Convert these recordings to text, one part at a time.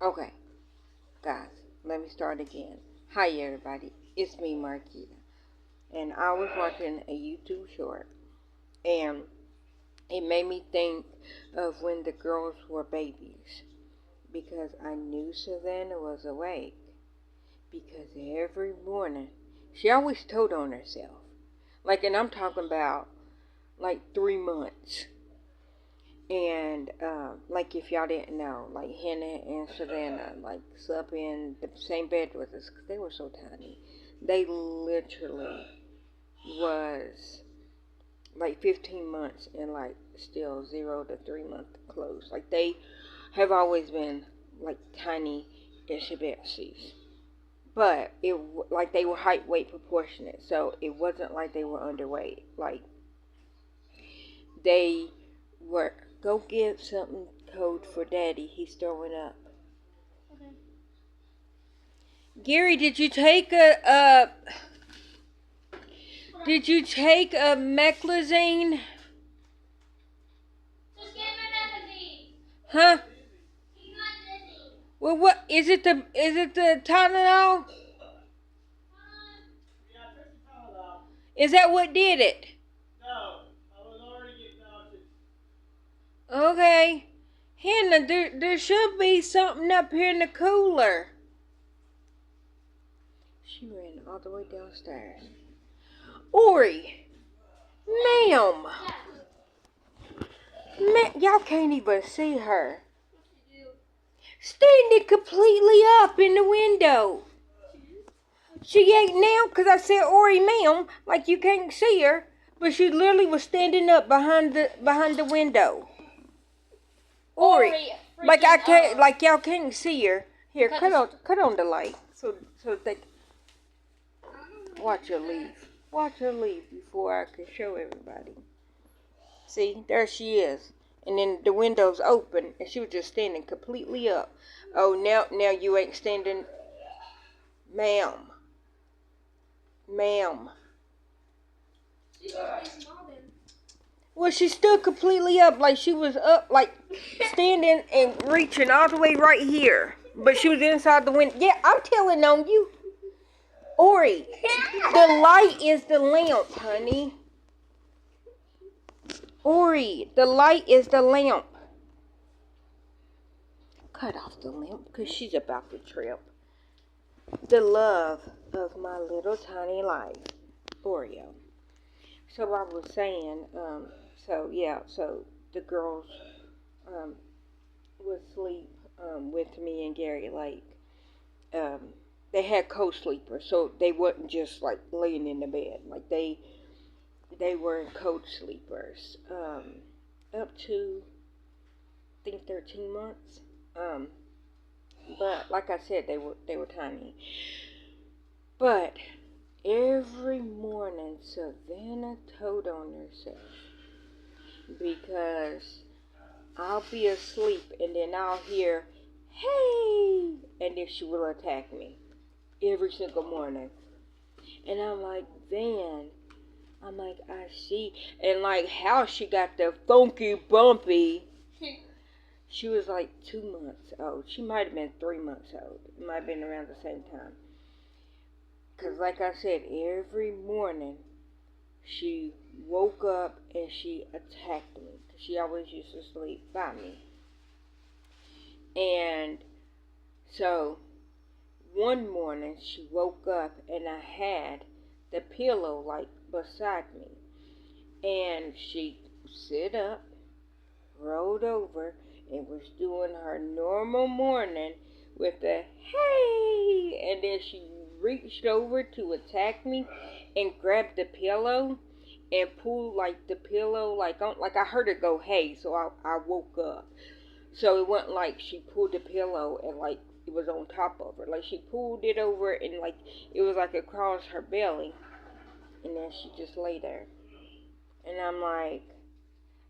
Okay, guys, let me start again. Hi, everybody. It's me, Marquita. And I was watching a YouTube short, and it made me think of when the girls were babies. Because I knew Savannah was awake. Because every morning, she always told on herself. And I'm talking about, 3 months. And if y'all didn't know, Hannah and Savannah slept in the same bed with us because they were so tiny. They literally was 15 months and still 0 to 3 month clothes. They have always been tiny itsy bitsies, but they were height weight proportionate, so it wasn't like they were underweight. They were. Go get something cold for Daddy. He's throwing up. Okay. Gary, did you take a Meclizine? Just get my Meclizine. Huh? Well, what is it? The Tylenol? Is that what did it? No. Okay. Hannah, there should be something up here in the cooler. She ran all the way downstairs. Ori! Ma'am! Y'all can't even see her. Standing completely up in the window. She ain't now because I said Ori, ma'am, like you can't see her. But she literally was standing up behind the window. Ori, I can't, y'all can't see her. Here, cut on the light, so they watch her leave. Watch her leave before I can show everybody. See, there she is, and then the window's open, and she was just standing completely up. Oh, now you ain't standing, ma'am. Well, she stood completely up, like she was up, standing and reaching all the way right here. But she was inside the window. Yeah, I'm telling on you. Ori, the light is the lamp, honey. Ori, the light is the lamp. Cut off the lamp, because she's about to trip. The love of my little tiny life, Oreo. So I was saying, so the girls would sleep with me and Gary. They had co-sleepers, so they wasn't just laying in the bed. They were co-sleepers up to I think 13 months. But like I said, they were tiny. But every morning, Savannah told on herself because I'll be asleep and then I'll hear, hey, and then she will attack me every single morning. And I'm like, Van, I see. And how she got the funky bumpy. She was 2 months old. She might have been 3 months old. It might have been around the same time. Because like I said, every morning she woke up and she attacked me. Because she always used to sleep by me. And so one morning she woke up and I had the pillow beside me. And she sit up, rolled over, and was doing her normal morning with a hey, and then she reached over to attack me and grabbed the pillow and pulled the pillow on, I heard her go hey, so I woke up. So it wasn't she pulled the pillow and it was on top of her. She pulled it over and it was across her belly, and then she just lay there. And I'm like,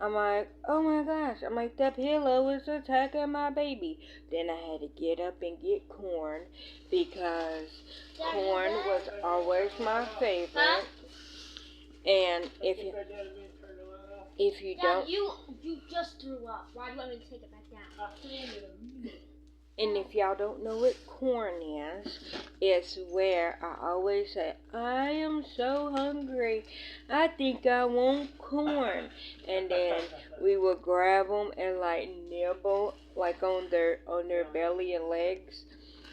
oh my gosh. That pillow is attacking my baby. Then I had to get up and get corn because corn was always my favorite. And if you don't, you just threw up. Why do you want me to take it back down? And if y'all don't know what corn is, it's where I always say, I am so hungry, I think I want corn. And then we would grab them and like nibble like on their belly and legs.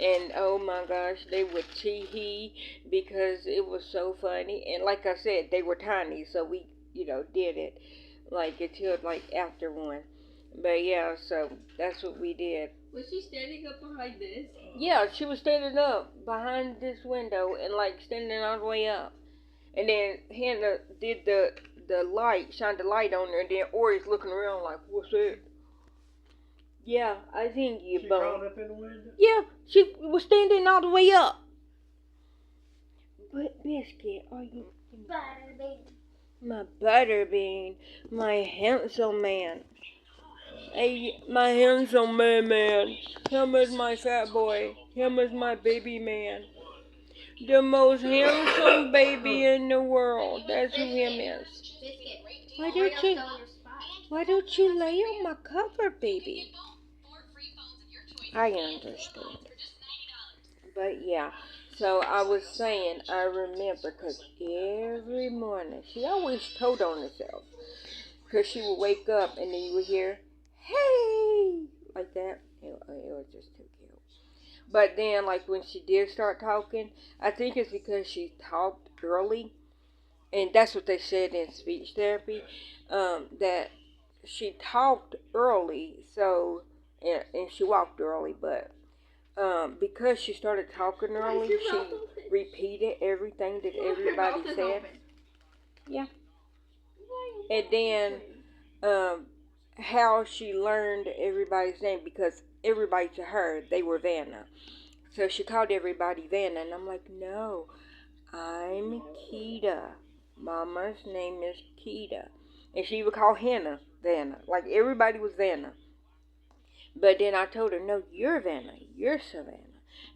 And oh my gosh, they would tee-hee because it was so funny. And like I said, they were tiny, so we, did it like until like after one. But yeah, so that's what we did. Was she standing up behind this? Yeah, she was standing up behind this window and like standing all the way up. And then Hannah did the light, shined the light on her, and then Ori's looking around like, what's that? Yeah, I think you both. She crawled up in the window? Yeah, she was standing all the way up. But Biscuit, are you... Butterbean. My Butterbean, my handsome man. Hey, my handsome man. Him is my fat boy. Him is my baby man. The most handsome baby in the world. That's who him is. Biscuit. Why don't you lay on my cover, baby? I understand. But yeah, so I was saying, I remember, because every morning, she always told on herself. Because she would wake up and then you would hear, hey, like that. It was just too cute. But then, like, when she did start talking, I think it's because she talked early. And that's what they said in speech therapy, that she talked early, so, and she walked early, but because she started talking early, she repeated everything that everybody said. Yeah. And then, how she learned everybody's name, because everybody to her, they were Vanna. So she called everybody Vanna, and I'm like, no, I'm Keita. Mama's name is Keita. And she would call Hannah Vanna. Like, everybody was Vanna. But then I told her, no, you're Vanna. You're Savannah.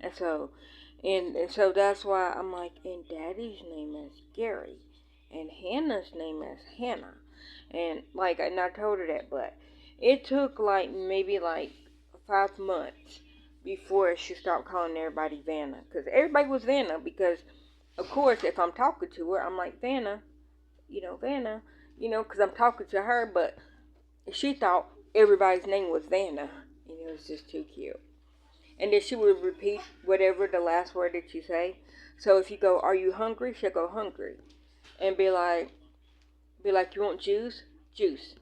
And so that's why I'm like, and Daddy's name is Gary. And Hannah's name is Hannah. And I told her that, but it took maybe 5 months before she stopped calling everybody Vanna. Because everybody was Vanna, because, of course, if I'm talking to her, I'm like, Vanna, Vanna, because I'm talking to her, but she thought everybody's name was Vanna. And it was just too cute. And then she would repeat whatever the last word that you say. So if you go, are you hungry? She'll go, hungry. And be like, you want juice? Juice.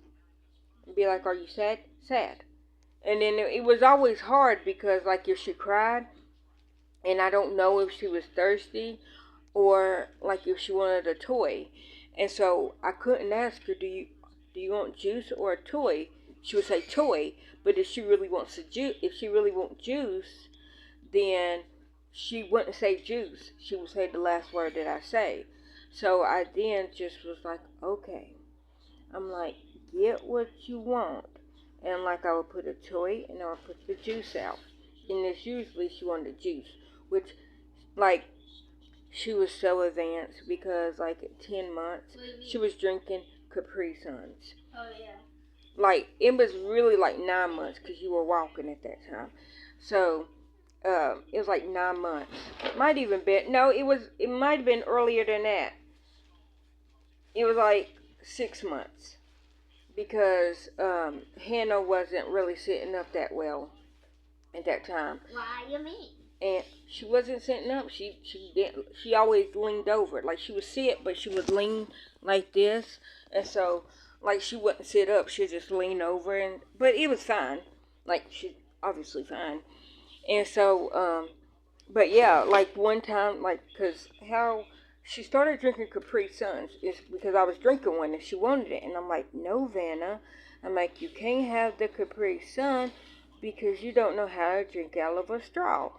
And be like, are you sad? Sad. And then it was always hard because, if she cried, and I don't know if she was thirsty or, if she wanted a toy. And so I couldn't ask her, do you want juice or a toy? She would say toy, but if she really wants juice, then she wouldn't say juice. She would say the last word that I say. So I then just was like, okay. I'm like, get what you want. And I would put a toy and I would put the juice out. And it's usually she wanted juice, which, she was so advanced because, at 10 months, she was drinking Capri Suns. Oh, yeah. It was really 9 months because you were walking at that time. So, it was 9 months. It might even been, no, it might have been earlier than that. It was 6 months. Because Hannah wasn't really sitting up that well at that time. Why you mean? And she wasn't sitting up. She didn't. She always leaned over. She would sit, but she would lean like this. And so, she wouldn't sit up. She'd just lean over. But it was fine. She's obviously fine. And so, but yeah, one time, because how she started drinking Capri Suns is because I was drinking one and she wanted it. And I'm like, no, Vanna. I'm like, you can't have the Capri Sun because you don't know how to drink out of a straw.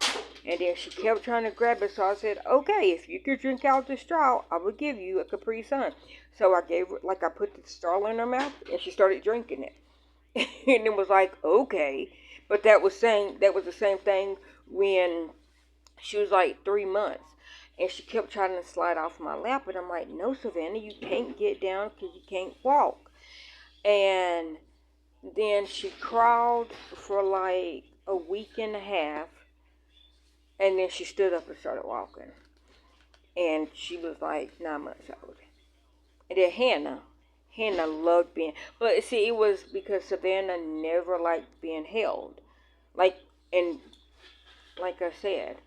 And then she kept trying to grab it. So I said, okay, if you could drink out the straw, I would give you a Capri Sun. So I gave her, I put the straw in her mouth and she started drinking it. And it was like, okay. But that was the same thing when she was 3 months. And she kept trying to slide off my lap. And I'm like, no, Savannah, you can't get down because you can't walk. And then she crawled for a week and a half, and then she stood up and started walking. And she was like 9 months old. And then Hannah loved being, but see, it was because Savannah never liked being held. Like, and like I said,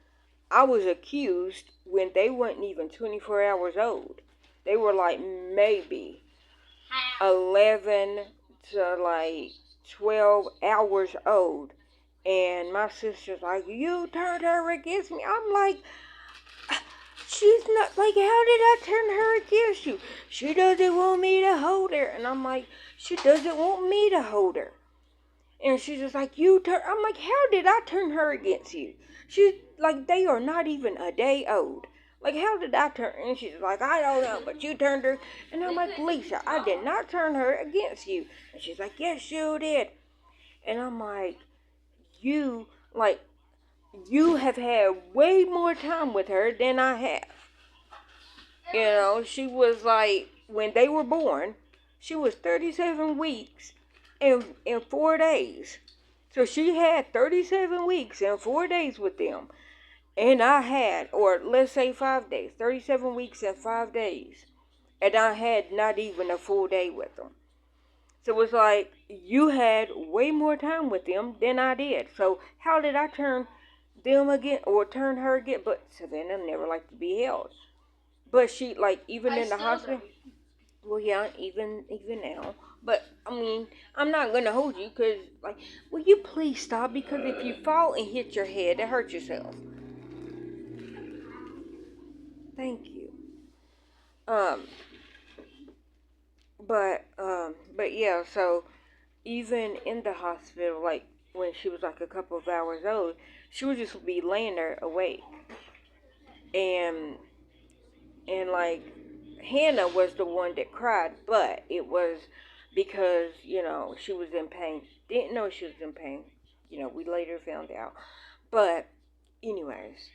I was accused when they weren't even 24 hours old. They were like maybe 11 to like 12 hours old. And my sister's like, you turned her against me. I'm like, she's not, like, how did I turn her against you? She doesn't want me to hold her. And I'm like, she doesn't want me to hold her. And she's just like, I'm like, how did I turn her against you? She's like, they are not even a day old. Like, how did I turn? And she's like, I don't know, but you turned her. And I'm like, Lisa, I did not turn her against you. And she's like, yes, you did. And I'm like, you have had way more time with her than I have. You know, she was like, when they were born, she was 37 weeks and 4 days. So she had 37 weeks and 4 days with them. And I had, or let's say 5 days, 37 weeks and 5 days. And I had not even a full day with them. So it's like, you had way more time with them than I did. So how did I turn them again, or turn her again? But Savannah never liked to be held. But she, like, even in the hospital. Well, yeah, even now. But, I mean, I'm not going to hold you because, like, will you please stop? Because if you fall and hit your head, it hurts yourself. Thank you. But yeah, so even in the hospital, like, when she was like a couple of hours old, she would just be laying there awake. And like, Hannah was the one that cried, but it was because, you know, she was in pain. Didn't know she was in pain. You know, we later found out. But, anyways,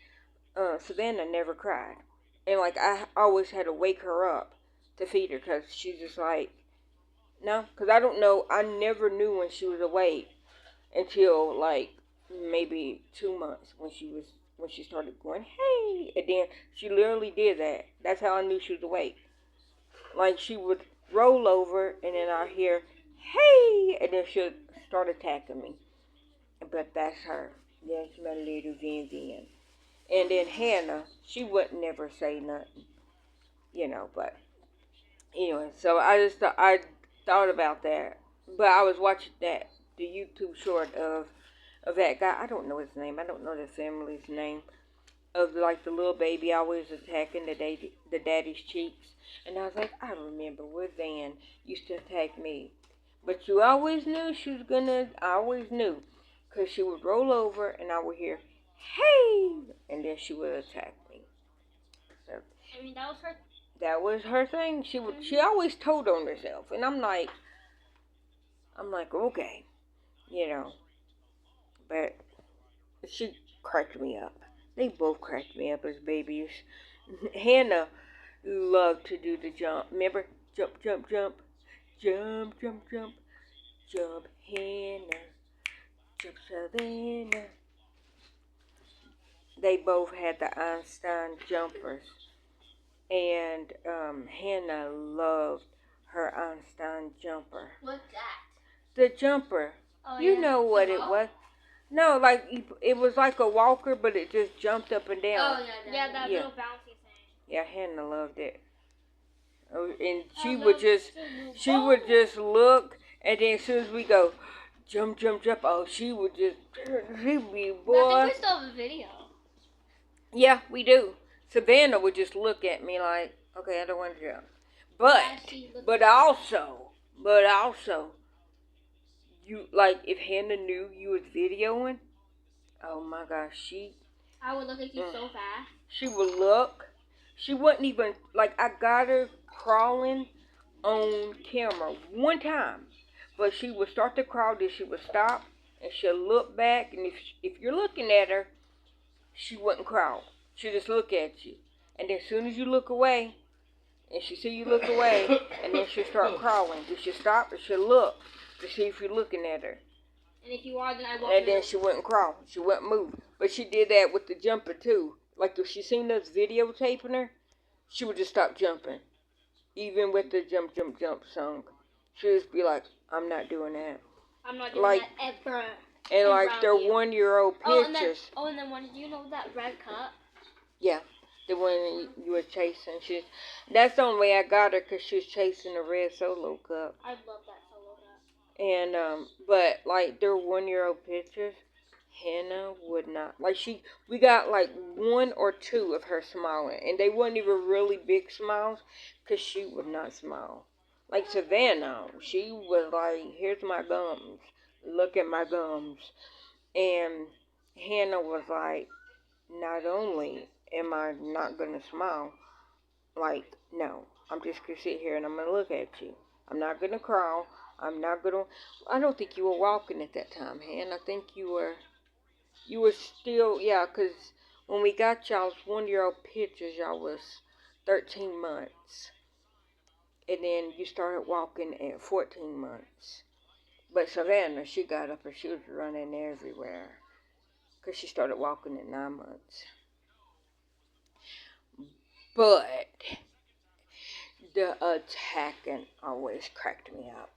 Savannah never cried. And, like, I always had to wake her up to feed her because she's just like, no, because I don't know. I never knew when she was awake until, like, maybe 2 months when she started going, hey, and then she literally did that. That's how I knew she was awake. Like, she would roll over, and then I'd hear, hey, and then she'd start attacking me. But that's her. That's my little Vivian. And then Hannah, she would never say nothing, you know, but anyway, so I thought about that. But I was watching the YouTube short of that guy. I don't know his name. I don't know the family's name. Of, like, the little baby always attacking the daddy's cheeks. And I was like, I remember where Van used to attack me. But you always knew she was I always knew. Because she would roll over and I would hear, hey! And then she would attack me. So, I mean, that was her. That was her thing. She always told on herself. And I'm like, okay. You know. But she cracked me up. They both cracked me up as babies. Hannah loved to do the jump. Remember? Jump, jump, jump. Jump, jump, jump. Jump, Hannah. Jump, Savannah. They both had the Einstein jumpers. And Hannah loved her Einstein jumper. What's that? The jumper. Oh, you yeah. know what it was. No, like, it was like a walker, but it just jumped up and down. Oh, yeah, that little bouncy thing. Yeah, Hannah loved it. And she would just look, and then as soon as we go, jump, jump, jump, oh, she'd be, boy. I think we still have a video. Yeah, we do. Savannah would just look at me like, okay, I don't want to jump. But also, you, like, if Hannah knew you was videoing, oh my gosh, I would look at you so fast. She would look. She wouldn't even, like, I got her crawling on camera one time. But she would start to crawl, then she would stop, and she'll look back, and if you're looking at her, she wouldn't crawl. She'll just look at you. And then as soon as you look away, and she see you look away, and then she'll start crawling. Then she'll stop, and she'll look to see if you're looking at her. And if you are, then I won't And then move. she wouldn't crawl. She wouldn't move. But she did that with the jumper too. Like if she seen us videotaping her, she would just stop jumping. Even with the jump, jump, jump song. She would just be like, I'm not doing that. I'm not doing Like, that ever. and like around their you. 1-year-old pictures. And then one, do you know that red cup? Yeah, the one you were chasing. That's the only way I got her, because she was chasing the red Solo cup. I love that Solo cup. And, but like their 1-year-old pictures, Hannah would not. Like we got like 1 or 2 of her smiling. And they weren't even really big smiles, because she would not smile. Like Savannah, she was like, here's my gums. Look at my gums. And Hannah was like, not only am I not going to smile, like, no, I'm just going to sit here and I'm going to look at you. I'm not going to crawl. I'm not going to, I don't think you were walking at that time, Hannah. I think you were still, yeah, because when we got y'all's 1-year-old pictures, y'all was 13 months. And then you started walking at 14 months. But Savannah, she got up and she was running everywhere, because she started walking at 9 months. But the attacking always cracked me up.